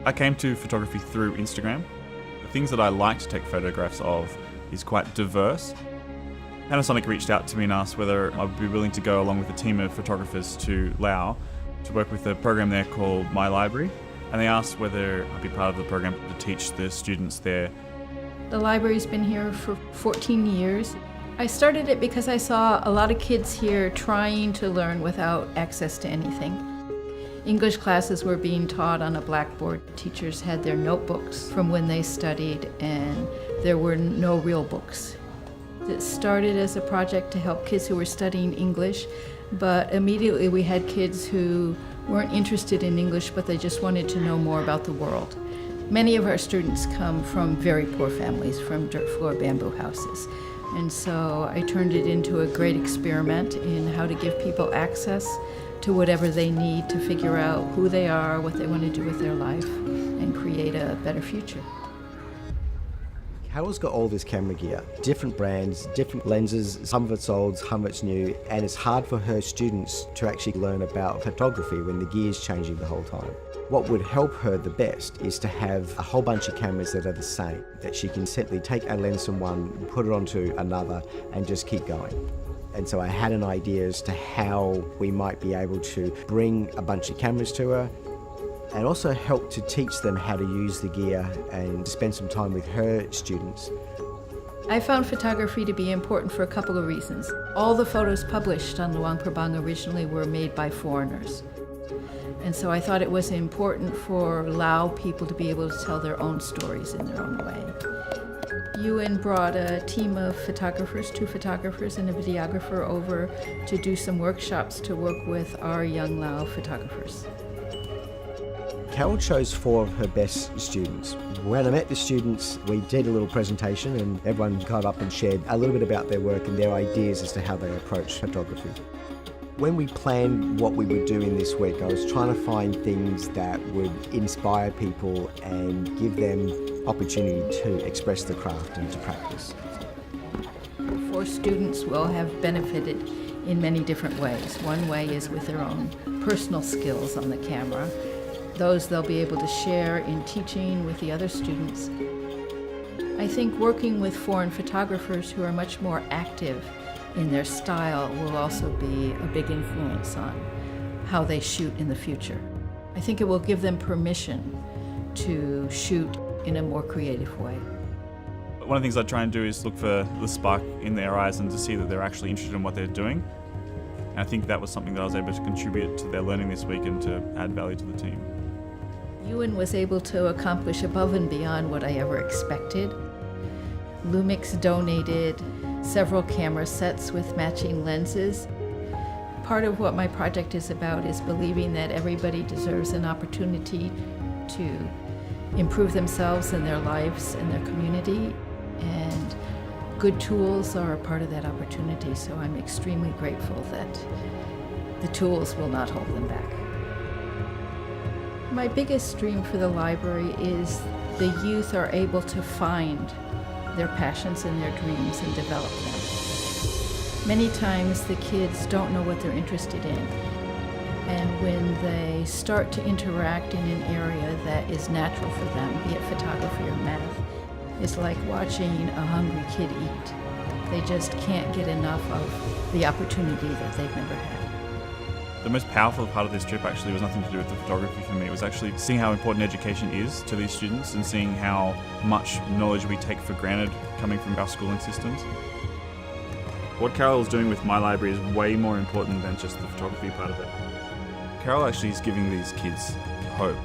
I came to photography through Instagram. The things that I like to take photographs of is quite diverse. Panasonic reached out to me and asked whether I would be willing to go along with a team of photographers to Laos to work with a program there called My Library. And they asked whether I'd be part of the program to teach the students there. The library's been here for 14 years. I started it because I saw a lot of kids here trying to learn without access to anything. English classes were being taught on a blackboard. Teachers had their notebooks from when they studied, and there were no real books. It started as a project to help kids who were studying English, but immediately we had kids who weren't interested in English, but they just wanted to know more about the world. Many of our students come from very poor families, from dirt floor bamboo houses. And so I turned it into a great experiment in how to give people access to whatever they need to figure out who they are, what they want to do with their life, and create a better future. Carol's got all this camera gear, different brands, different lenses, some of it's old, some of it's new, and it's hard for her students to actually learn about photography when the gear's changing the whole time. What would help her the best is to have a whole bunch of cameras that are the same, that she can simply take a lens from one, put it onto another, and just keep going. And so I had an idea as to how we might be able to bring a bunch of cameras to her, and also help to teach them how to use the gear and spend some time with her students. I found photography to be important for a couple of reasons. All the photos published on Luang Prabang originally were made by foreigners. And so I thought it was important for Lao people to be able to tell their own stories in their own way. UN brought a team of photographers, 2 photographers and a videographer over to do some workshops to work with our young Lao photographers. Carol chose 4 of her best students. When I met the students, we did a little presentation and everyone got up and shared a little bit about their work and their ideas as to how they approach photography. When we planned what we would do in this week, I was trying to find things that would inspire people and give them opportunity to express the craft and to practice. 4 students will have benefited in many different ways. One way is with their own personal skills on the camera. Those they'll be able to share in teaching with the other students. I think working with foreign photographers who are much more active in their style will also be a big influence on how they shoot in the future. I think it will give them permission to shoot in a more creative way. One of the things I try and do is look for the spark in their eyes and to see that they're actually interested in what they're doing. And I think that was something that I was able to contribute to their learning this week and to add value to the team. UN was able to accomplish above and beyond what I ever expected. LUMIX donated several camera sets with matching lenses. Part of what my project is about is believing that everybody deserves an opportunity to improve themselves and their lives and their community, and good tools are a part of that opportunity, so I'm extremely grateful that the tools will not hold them back. My biggest dream for the library is the youth are able to find their passions and their dreams and develop them. Many times the kids don't know what they're interested in. And when they start to interact in an area that is natural for them, be it photography or math, it's like watching a hungry kid eat. They just can't get enough of the opportunity that they've never had. The most powerful part of this trip actually was nothing to do with the photography for me. It was actually seeing how important education is to these students and seeing how much knowledge we take for granted coming from our schooling systems. What Carol is doing with My Library is way more important than just the photography part of it. Carol actually is giving these kids hope.